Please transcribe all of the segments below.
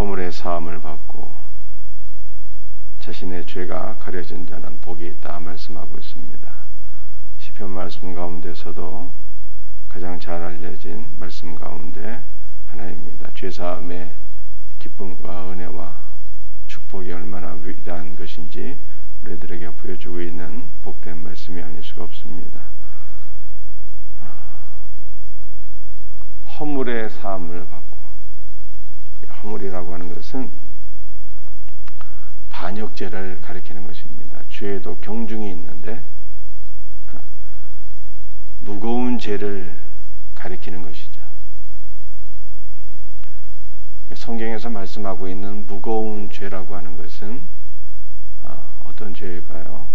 허물의 사함을 받고 자신의 죄가 가려진 자는 복이 있다 말씀하고 있습니다. 시편 말씀 가운데서도 가장 잘 알려진 말씀 가운데 하나입니다. 죄사함의 기쁨과 은혜와 축복이 얼마나 위대한 것인지 우리들에게 보여주고 있는 복된 말씀이 아닐 수가 없습니다. 허물의 사함을 받고, 허물이라고 하는 것은 반역죄를 가리키는 것입니다. 죄에도 경중이 있는데 무거운 죄를 가리키는 것이죠. 성경에서 말씀하고 있는 무거운 죄라고 하는 것은 어떤 죄일까요?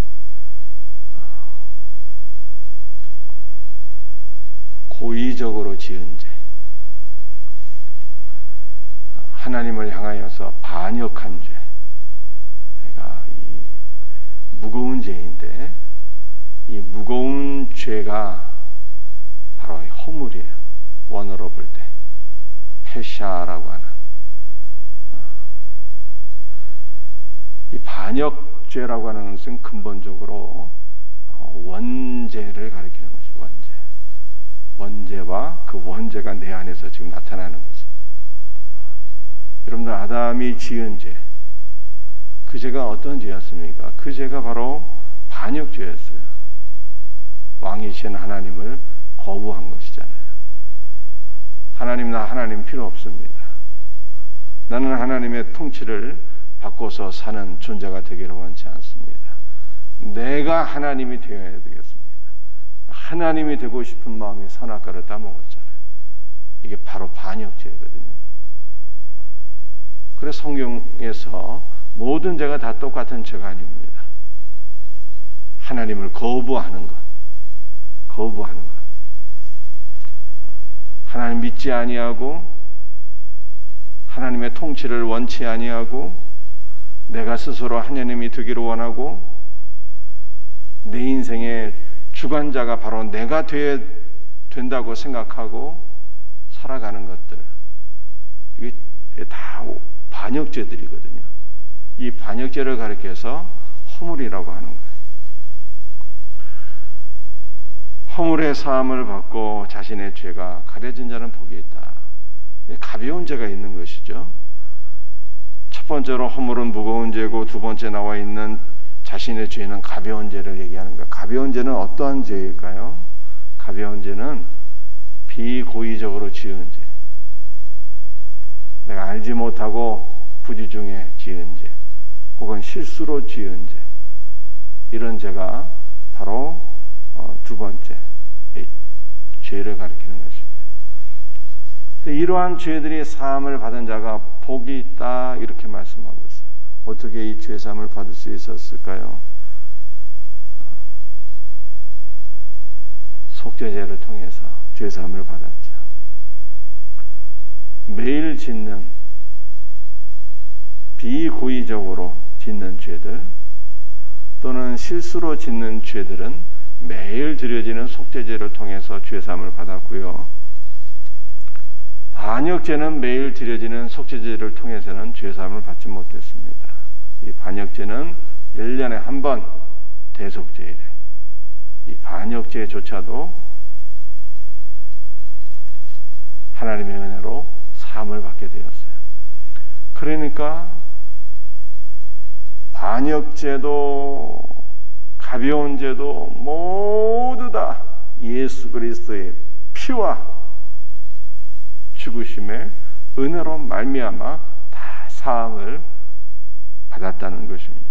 고의적으로 지은 죄, 하나님을 향하여서 반역한 죄, 그러니까 이 무거운 죄인데, 이 무거운 죄가 바로 허물이에요. 원어로 볼 때 페샤라고 하는 이 반역죄라고 하는 것은 근본적으로 원죄를 가리키는 것이죠. 원죄와 그 원죄가 내 안에서 지금 나타나는 거죠. 여러분들, 아담이 지은 죄, 그 죄가 어떤 죄였습니까? 그 죄가 바로 반역죄였어요. 왕이신 하나님을 거부한 것이잖아요. 하나님, 나 하나님 필요 없습니다. 나는 하나님의 통치를 받고서 사는 존재가 되기를 원치 않습니다. 내가 하나님이 되어야 되겠습니다. 하나님이 되고 싶은 마음이 선악과를 따먹었잖아요. 이게 바로 반역죄거든요. 그래서 성경에서 모든 죄가 다 똑같은 죄가 아닙니다. 하나님을 거부하는 것, 하나님 믿지 아니하고 하나님의 통치를 원치 아니하고 내가 스스로 하나님이 되기를 원하고 내 인생의 주관자가 바로 내가 되어야 된다고 생각하고 살아가는 것들, 이게 다 반역죄들이거든요. 이 반역죄를 가리켜서 허물이라고 하는 거예요. 허물의 사함을 받고 자신의 죄가 가려진 자는 복이 있다. 가벼운 죄가 있는 것이죠. 첫 번째로 허물은 무거운 죄고, 두 번째 나와 있는 자신의 죄는 가벼운 죄를 얘기하는 거예요. 가벼운 죄는 어떠한 죄일까요? 가벼운 죄는 비고의적으로 지은 죄, 내가 알지 못하고 부지중에 지은 죄, 혹은 실수로 지은 죄, 이런 죄가 바로 두 번째 죄를 가리키는 것입니다. 이러한 죄들이 사함을 받은 자가 복이 있다, 이렇게 말씀하고 있어요. 어떻게 이 죄 사함을 받을 수 있었을까요? 속죄제를 통해서 죄 사함을 받았죠. 매일 짓는, 비고의적으로 짓는 죄들 또는 실수로 짓는 죄들은 매일 드려지는 속죄제를 통해서 죄 사함을 받았고요. 반역죄는 매일 드려지는 속죄제를 통해서는 죄 사함을 받지 못했습니다. 이 반역죄는 1년에 한 번 대속죄이래. 이 반역죄조차도 하나님의 은혜로 사함을 받게 되었어요. 그러니까 반역죄도 가벼운 죄도 모두 다 예수 그리스도의 피와 죽으심의 은혜로 말미암아 다 사함을 받았다는 것입니다.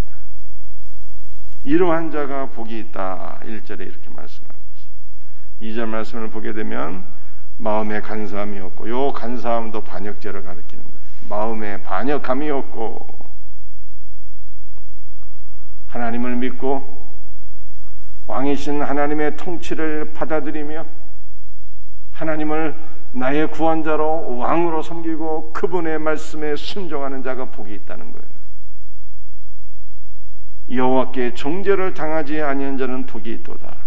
이러한 자가 복이 있다, 1절에 이렇게 말씀하고 있어요. 2절 말씀을 보게 되면 마음에 간사함이 없고, 요 간사함도 반역죄를 가리키는 거예요. 마음에 반역함이 없고, 하나님을 믿고 왕이신 하나님의 통치를 받아들이며 하나님을 나의 구원자로 왕으로 섬기고 그분의 말씀에 순종하는 자가 복이 있다는 거예요. 여호와께 정죄를 당하지 아니한 자는 복이 있도다.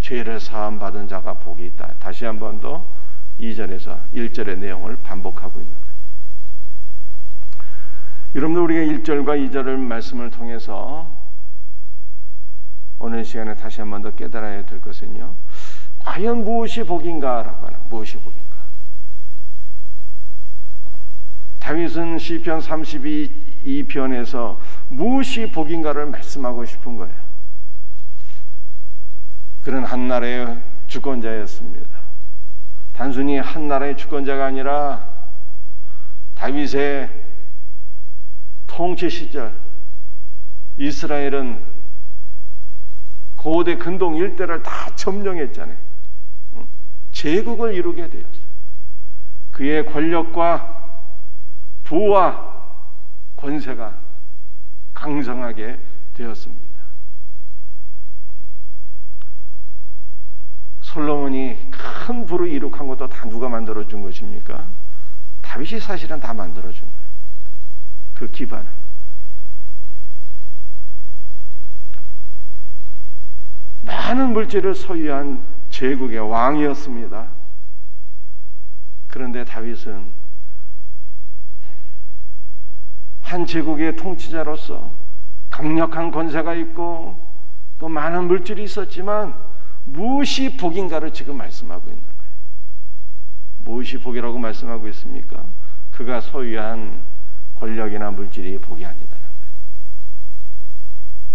죄를 사함 받은 자가 복이 있다. 다시 한 번 더 2절에서 1절의 내용을 반복하고 있는 거예요. 여러분들, 우리가 1절과 2절을 말씀을 통해서 오늘 시간에 다시 한 번 더 깨달아야 될 것은요, 과연 무엇이 복인가 라고 하나, 무엇이 복인가. 다윗은 시편 32편에서 무엇이 복인가를 말씀하고 싶은 거예요. 그는 한 나라의 주권자였습니다. 단순히 한 나라의 주권자가 아니라 다윗의 통치 시절 이스라엘은 고대 근동 일대를 다 점령했잖아요. 제국을 이루게 되었어요. 그의 권력과 부와 권세가 강성하게 되었습니다. 솔로몬이 큰 부를 이룩한 것도 다 누가 만들어준 것입니까? 다윗이 사실은 다 만들어준 거예요. 그 기반을. 많은 물질을 소유한 제국의 왕이었습니다. 그런데 다윗은 한 제국의 통치자로서 강력한 권세가 있고 또 많은 물질이 있었지만 무엇이 복인가를 지금 말씀하고 있는 거예요. 무엇이 복이라고 말씀하고 있습니까? 그가 소유한 권력이나 물질이 복이 아니다라는 거예요.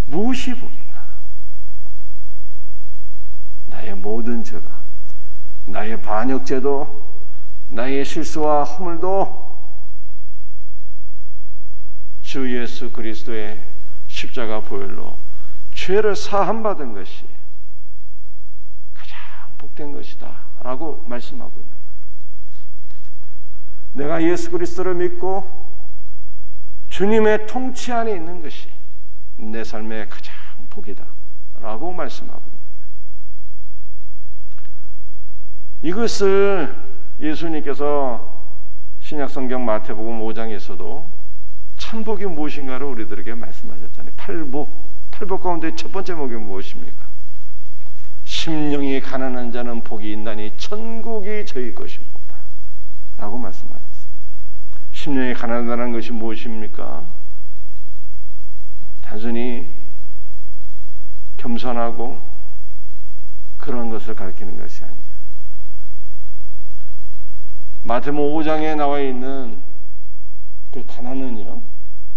무엇이 복인가? 나의 모든 죄가, 나의 반역죄도, 나의 실수와 허물도 주 예수 그리스도의 십자가 보혈로 죄를 사함받은 것이 가장 복된 것이다 라고 말씀하고 있는 거예요. 내가 예수 그리스도를 믿고 주님의 통치 안에 있는 것이 내 삶의 가장 복이다 라고 말씀하고 있는 거예요. 이것을 예수님께서 신약성경 마태복음 5장에서도 참복이 무엇인가를 우리들에게 말씀하셨잖아요. 팔복 가운데 첫 번째 복이 무엇입니까? 심령이 가난한 자는 복이 있나니 천국이 저희 것입니다 라고 말씀하셨어요. 심령이 가난하다는 것이 무엇입니까? 단순히 겸손하고 그런 것을 가리키는 것이 아니죠. 마태복음 5장에 나와 있는 그 가난은요,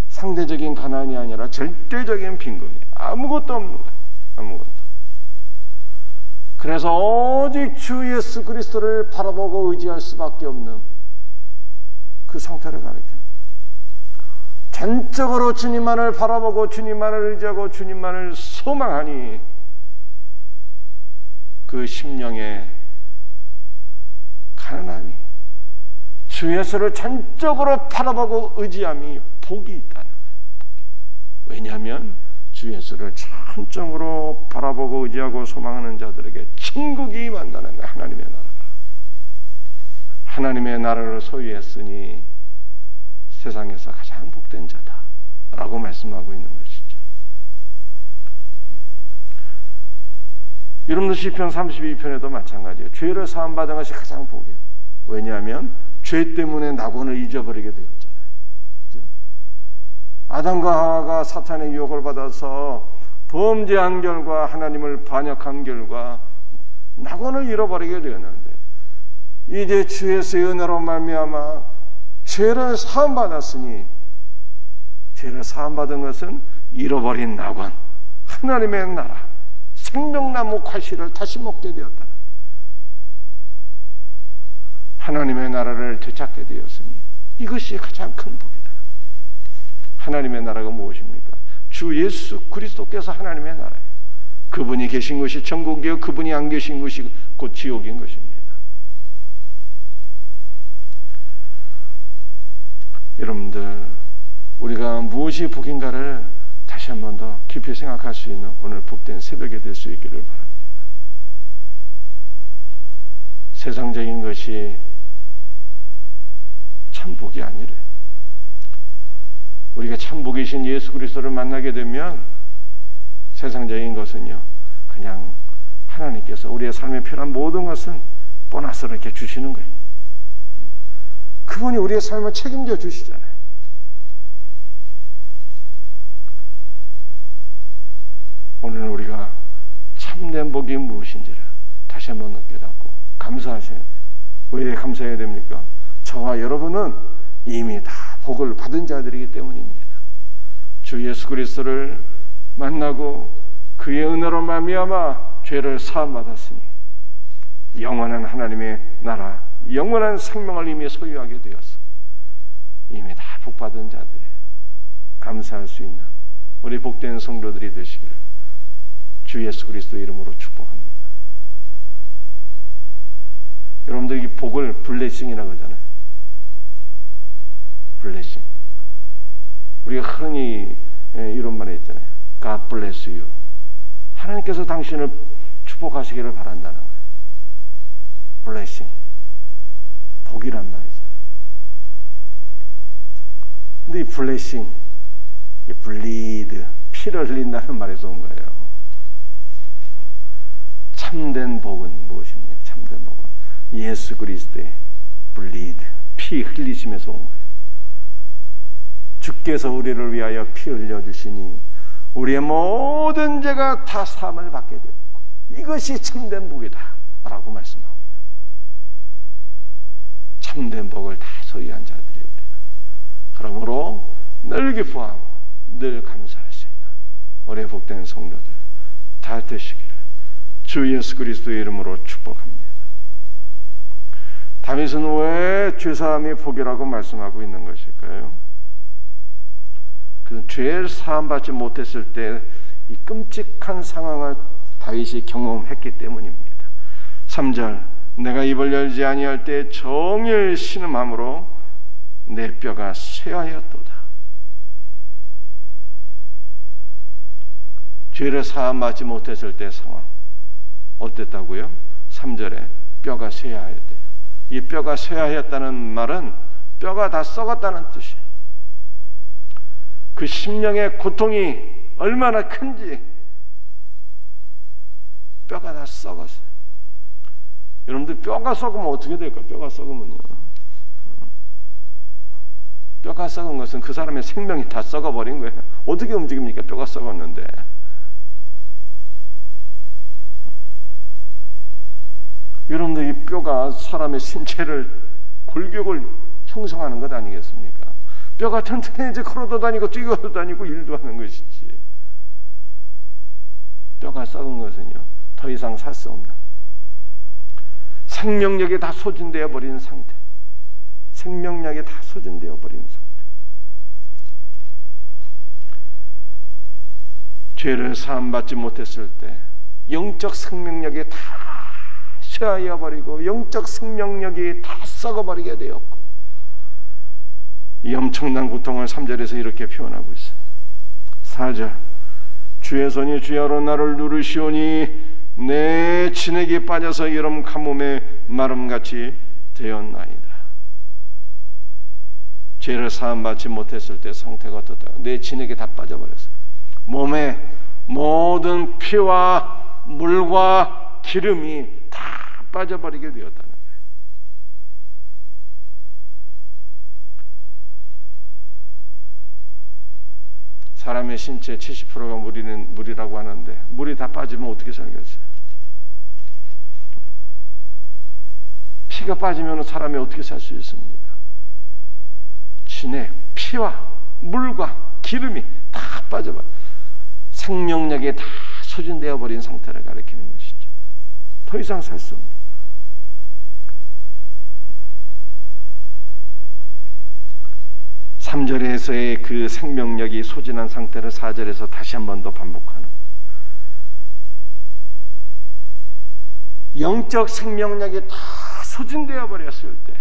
상대적인 가난이 아니라 절대적인 빈곤이에요. 아무것도 없는 거예요. 아무것도. 그래서 오직 주 예수 그리스도를 바라보고 의지할 수밖에 없는 그 상태를 가리킵니다. 전적으로 주님만을 바라보고 주님만을 의지하고 주님만을 소망하니 그 심령의 가난함이, 주 예수를 전적으로 바라보고 의지함이 복이 있다는 거예요. 왜냐하면 주 예수를 전적으로 바라보고 의지하고 소망하는 자들에게 천국이 임한다는 거예요. 하나님의 나라가. 하나님의 나라를 소유했으니 세상에서 가장 복된 자다 라고 말씀하고 있는 것이죠. 여러분들 시편 32편에도 마찬가지예요. 죄를 사함받은 것이 가장 복이에요. 왜냐하면 죄 때문에 낙원을 잊어버리게 되었잖아요. 그죠? 아담과 하와가 사탄의 유혹을 받아서 범죄한 결과, 하나님을 반역한 결과 낙원을 잃어버리게 되었는데, 이제 주 예수의 은혜로 말미암아 죄를 사함받았으니, 죄를 사함받은 것은 잃어버린 낙원, 하나님의 나라, 생명나무 과실을 다시 먹게 되었다는, 하나님의 나라를 되찾게 되었으니 이것이 가장 큰 복이다. 하나님의 나라가 무엇입니까? 주 예수 그리스도께서 하나님의 나라예요. 그분이 계신 것이 천국이요, 그분이 안 계신 것이 곧 지옥인 것입니다. 여러분들, 우리가 무엇이 복인가를 다시 한 번 더 깊이 생각할 수 있는 오늘 복된 새벽이 될 수 있기를 바랍니다. 세상적인 것이 참 복이 아니래요. 우리가 참 복이신 예수 그리스도를 만나게 되면 세상적인 것은요, 그냥 하나님께서 우리의 삶에 필요한 모든 것은 보너스로 이렇게 주시는 거예요. 그분이 우리의 삶을 책임져 주시잖아요. 오늘 우리가 참된 복이 무엇인지를 다시 한번 깨닫고 감사하셔야 돼요. 왜 감사해야 됩니까? 저와 여러분은 이미 다 복을 받은 자들이기 때문입니다. 주 예수 그리스도를 만나고 그의 은혜로 말미암아 죄를 사함받았으니 영원한 하나님의 나라, 영원한 생명을 이미 소유하게 되었어. 이미 다 복받은 자들이에요. 감사할 수 있는 우리 복된 성도들이 되시기를 주 예수 그리스도 이름으로 축복합니다. 여러분들 이 복을 블레싱이라고 하잖아요. 블레싱. 우리가 흔히 이런 말이 있잖아요. God bless you. 하나님께서 당신을 축복하시기를 바란다는 거예요. 블레싱. 복이란 말이죠. 근데 이 블레싱, 이 블리드, 피를 흘린다는 말에서 온 거예요. 참된 복은 무엇입니까? 참된 복은 예수 그리스도의 블리드, 피 흘리심에서 온 거예요. 주께서 우리를 위하여 피 흘려주시니 우리의 모든 죄가 다 사함을 받게 되었고 이것이 참된 복이다 라고 말씀하고, 참된 복을 다 소유한 자들이에요. 우리는. 그러므로 늘 기뻐하고 늘 감사할 수 있는 우리의 복된 성도들 다 되시기를 주 예수 그리스도의 이름으로 축복합니다. 다윗은 왜 죄사함이 복이라고 말씀하고 있는 것일까요? 그 죄를 사함받지 못했을 때 이 끔찍한 상황을 다윗이 경험했기 때문입니다. 3절, 내가 입을 열지 아니할 때 종일 신음함으로 내 뼈가 쇠하였도다. 죄를 사함받지 못했을 때 상황 어땠다고요? 3절에 뼈가 쇠하였대요. 이 뼈가 쇠하였다는 말은 뼈가 다 썩었다는 뜻이에요. 그 심령의 고통이 얼마나 큰지, 뼈가 다 썩었어요. 여러분들 뼈가 썩으면 어떻게 될까요? 뼈가 썩으면요, 뼈가 썩은 것은 그 사람의 생명이 다 썩어버린 거예요. 어떻게 움직입니까? 뼈가 썩었는데. 여러분들 이 뼈가 사람의 신체를 골격을 형성하는 것 아니겠습니까? 뼈가 튼튼해져 걸어도 다니고 뛰어도 다니고 일도 하는 것이지. 뼈가 썩은 것은요 더 이상 살 수 없는, 생명력이 다 소진되어 버린 상태, 생명력이 다 소진되어 버린 상태. 죄를 사함받지 못했을 때 영적 생명력이 다 쇠하여 버리고 영적 생명력이 다 썩어버리게 되었고, 이 엄청난 고통을 3절에서 이렇게 표현하고 있어요. 4절, 주의 손이 주야로 나를 누르시오니 내 진액이 빠져서 여름 가뭄에 마름같이 되었나이다. 죄를 사함받지 못했을 때 상태가 어떻다? 내 진액이 다 빠져버렸어요. 몸에 모든 피와 물과 기름이 다 빠져버리게 되었다는 거예요. 사람의 신체 70%가 물이라고 하는데 물이 다 빠지면 어떻게 살겠어요? 피가 빠지면 사람이 어떻게 살 수 있습니까? 진액, 피와 물과 기름이 다 빠져버려 생명력이 다 소진되어 버린 상태를 가리키는 것이죠. 더 이상 살 수 없는. 3절에서의 그 생명력이 소진한 상태를 4절에서 다시 한 번 더 반복하는 거예요. 영적 생명력이 다 소진되어 버렸을 때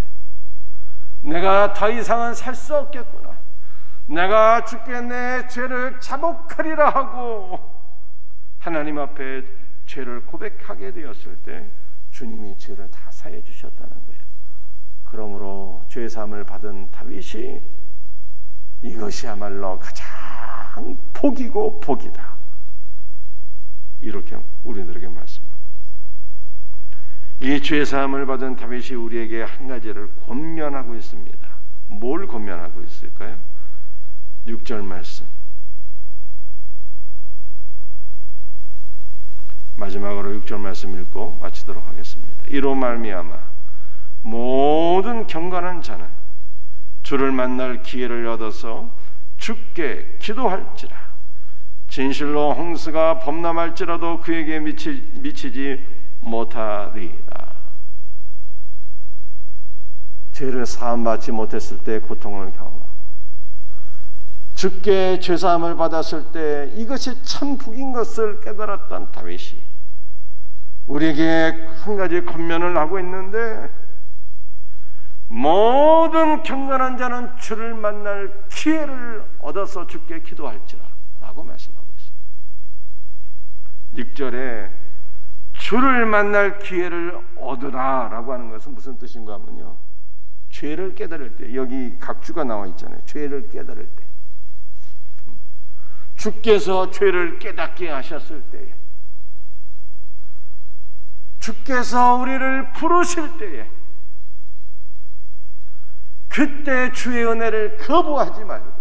내가 더 이상은 살 수 없겠구나, 내가 주께 내 죄를 자복하리라 하고 하나님 앞에 죄를 고백하게 되었을 때 주님이 죄를 다 사해 주셨다는 거예요. 그러므로 죄사함을 받은 다윗이 이것이야말로 가장 복이고 복이다, 이렇게 우리들에게 말씀합니다. 이 죄사함을 받은 다윗이 우리에게 한 가지를 권면하고 있습니다. 뭘 권면하고 있을까요? 6절 말씀, 마지막으로 6절 말씀 읽고 마치도록 하겠습니다. 이로 말미암아 모든 경건한 자는 주를 만날 기회를 얻어서 주께 기도할지라. 진실로 홍수가 범람할지라도 그에게 미치지 못하리이다. 죄를 사함받지 못했을 때 고통을 경험하고 주께 죄사함을 받았을 때 이것이 참 복인 것을 깨달았던 다윗이 우리에게 한 가지 권면을 하고 있는데, 모든 경건한 자는 주를 만날 기회를 얻어서 주께 기도할지라 라고 말씀하고 있습니다. 6절에 주를 만날 기회를 얻으라 라고 하는 것은 무슨 뜻인가 하면요, 죄를 깨달을 때, 여기 각주가 나와 있잖아요. 죄를 깨달을 때, 주께서 죄를 깨닫게 하셨을 때에, 주께서 우리를 부르실 때에, 그때 주의 은혜를 거부하지 말고,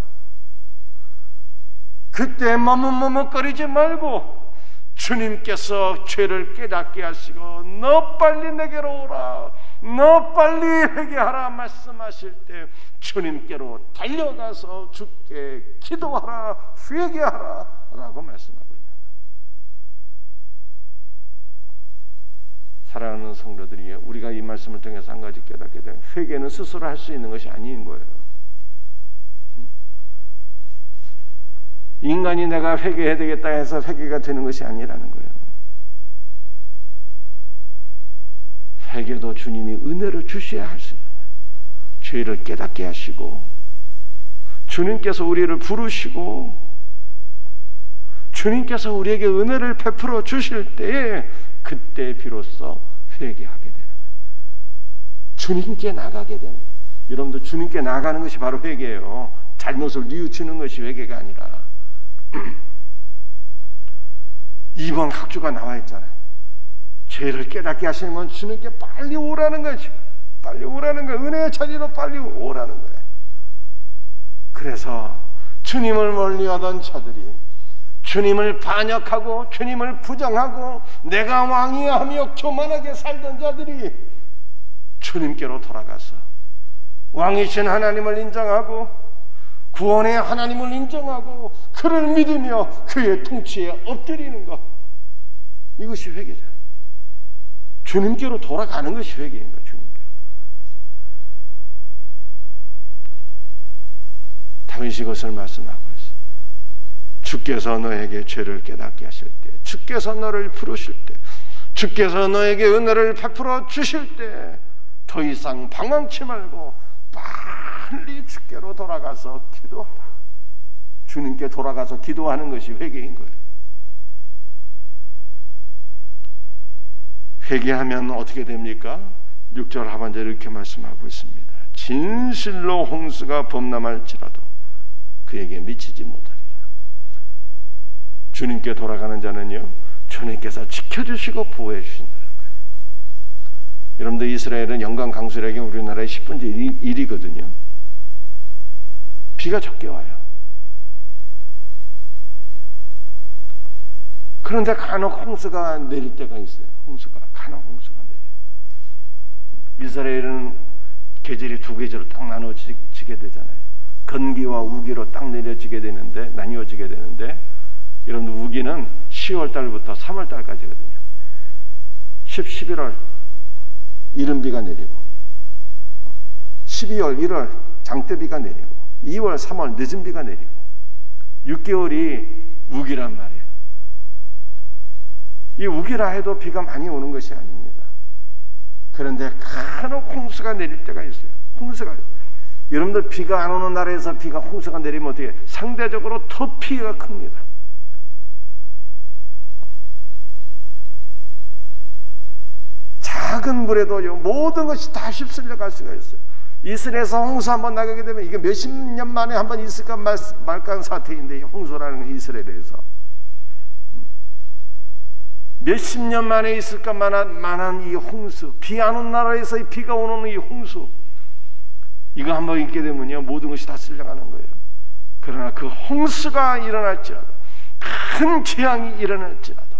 그때 머뭇머뭇거리지 말고 주님께서 죄를 깨닫게 하시고 너 빨리 내게로 오라, 너 빨리 회개하라 말씀하실 때 주님께로 달려가서 주께 기도하라, 회개하라 라고 말씀하고 있는 거예요. 사랑하는 성도들이, 우리가 이 말씀을 통해서 한 가지 깨닫게 되면, 회개는 스스로 할 수 있는 것이 아닌 거예요. 인간이 내가 회개해야 되겠다 해서 회개가 되는 것이 아니라는 거예요. 회개도 주님이 은혜를 주셔야 할 수 있는 거예요. 죄를 깨닫게 하시고 주님께서 우리를 부르시고 주님께서 우리에게 은혜를 베풀어 주실 때에, 그때 비로소 회개하게 되는 거예요. 주님께 나가게 되는 거예요. 여러분들, 주님께 나가는 것이 바로 회개예요. 잘못을 뉘우치는 것이 회개가 아니라. 2번 각주가 나와 있잖아요. 죄를 깨닫게 하시는 건 주님께 빨리 오라는 것이, 빨리 오라는 거예요. 은혜의 자리로 빨리 오라는 거예요. 그래서 주님을 멀리하던 자들이, 주님을 반역하고 주님을 부정하고 내가 왕이야 하며 교만하게 살던 자들이 주님께로 돌아가서 왕이신 하나님을 인정하고 구원의 하나님을 인정하고 그를 믿으며 그의 통치에 엎드리는 것, 이것이 회개잖아요. 주님께로 돌아가는 것이 회개인 거예요. 주님께로. 다윗이 이것을 말씀하고 있어요. 주께서 너에게 죄를 깨닫게 하실 때, 주께서 너를 부르실 때, 주께서 너에게 은혜를 베풀어 주실 때 더 이상 방황치 말고 빨리 주께로 돌아가서 기도하라. 주님께 돌아가서 기도하는 것이 회개인 거예요. 회개하면 어떻게 됩니까? 6절 하반절에 이렇게 말씀하고 있습니다. 진실로 홍수가 범람할지라도 그에게 미치지 못하리라. 주님께 돌아가는 자는요, 주님께서 지켜주시고 보호해 주신다는 거예요. 여러분들, 이스라엘은 연간 강수량이 우리나라의 10분의 1이거든요. 비가 적게 와요. 그런데 간혹 홍수가 내릴 때가 있어요. 간혹 홍수가 내려요. 이스라엘은 계절이 두 계절로 딱 나눠지게 되잖아요. 건기와 우기로 딱 나뉘어지게 되는데 여러분들, 우기는 10월 달부터 3월 달까지거든요. 11월 이른비가 내리고, 12월 1월 장대비가 내리고, 2월 3월 늦은 비가 내리고, 6개월이 우기란 말이에요. 이 우기라 해도 비가 많이 오는 것이 아닙니다. 그런데 간혹 홍수가 내릴 때가 있어요. 여러분들, 비가 안 오는 나라에서 홍수가 내리면 어떻게 해요? 상대적으로 더 피해가 큽니다. 작은 물에도요, 모든 것이 다 휩쓸려 갈 수가 있어요. 이스라엘에서 홍수 한번 나가게 되면 이게 몇십 년 만에 한번 있을까 말까 하는 사태인데, 홍수라는 건 이스라엘에서 몇십 년 만에 있을까 만한 이 홍수, 비 안 오는 나라에서 이 비가 오는 이 홍수, 이거 한번 있게 되면요, 모든 것이 다 쓸려가는 거예요. 그러나 그 홍수가 일어날지라도, 큰 재앙이 일어날지라도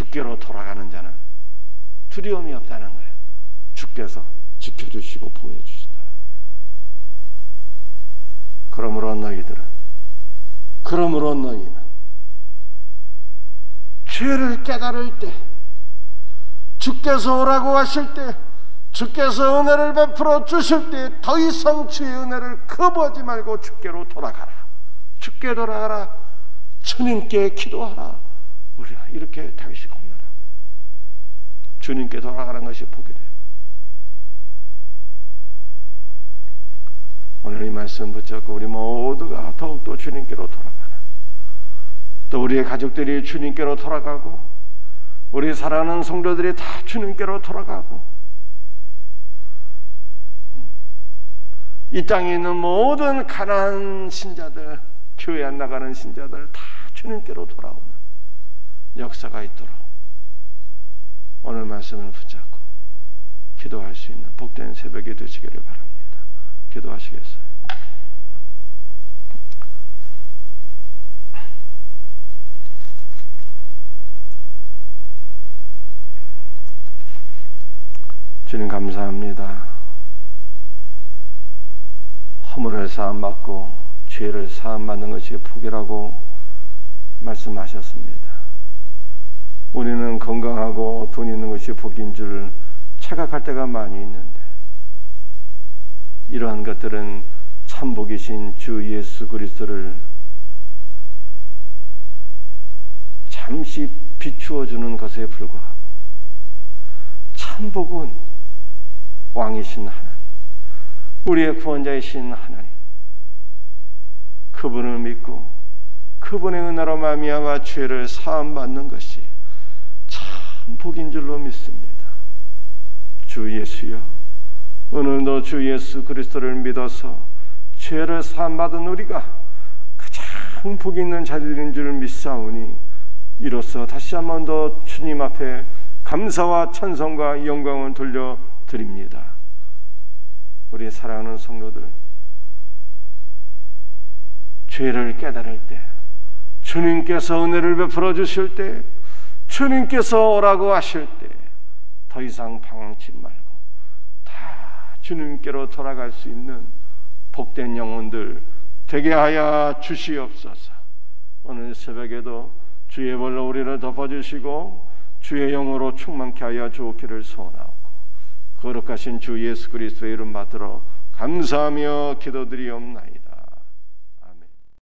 주께로 돌아가는 자는 두려움이 없다는 거예요. 주께서 지켜주시고 보호해 주신다는 거예요. 그러므로 너희는 죄를 깨달을 때, 주께서 오라고 하실 때, 주께서 은혜를 베풀어 주실 때 더 이상 주의 은혜를 거부하지 말고 주께로 돌아가라. 주께 돌아가라. 주님께 기도하라. 우리가 이렇게 다윗이 권면하고, 주님께 돌아가는 것이 복이 돼요. 오늘 이 말씀 붙잡고 우리 모두가 더욱더 주님께로 돌아가는, 또 우리의 가족들이 주님께로 돌아가고, 우리 사랑하는 성도들이 다 주님께로 돌아가고, 이 땅에 있는 모든 가난한 신자들, 교회 안 나가는 신자들 다 주님께로 돌아오는 역사가 있도록 오늘 말씀을 붙잡고 기도할 수 있는 복된 새벽이 되시기를 바랍니다. 기도하시겠어요? 주님 감사합니다. 허물을 사함받고 죄를 사함받는 것이 복이라고 말씀하셨습니다. 우리는 건강하고 돈 있는 것이 복인 줄 착각할 때가 많이 있는데, 이러한 것들은 참복이신 주 예수 그리스도를 잠시 비추어 주는 것에 불과하고, 참복은 왕이신 하나님, 우리의 구원자이신 하나님, 그분을 믿고 그분의 은혜로 말미암아 죄를 사함받는 것이 참 복인 줄로 믿습니다. 주 예수여, 오늘도 주 예수 그리스도를 믿어서 죄를 사함받은 우리가 가장 복 있는 자들인 줄 믿사오니, 이로써 다시 한 번 더 주님 앞에 감사와 찬송과 영광을 돌려드립니다. 우리 사랑하는 성도들, 죄를 깨달을 때, 주님께서 은혜를 베풀어 주실 때, 주님께서 오라고 하실 때 더 이상 방황치 말고 다 주님께로 돌아갈 수 있는 복된 영혼들 되게 하여 주시옵소서. 오늘 새벽에도 주의 벌로 우리를 덮어주시고 주의 영으로 충만케 하여 주옵기를 소원하고, 거룩하신 주 예수 그리스도의 이름 받들어 감사하며 기도드리옵나이다.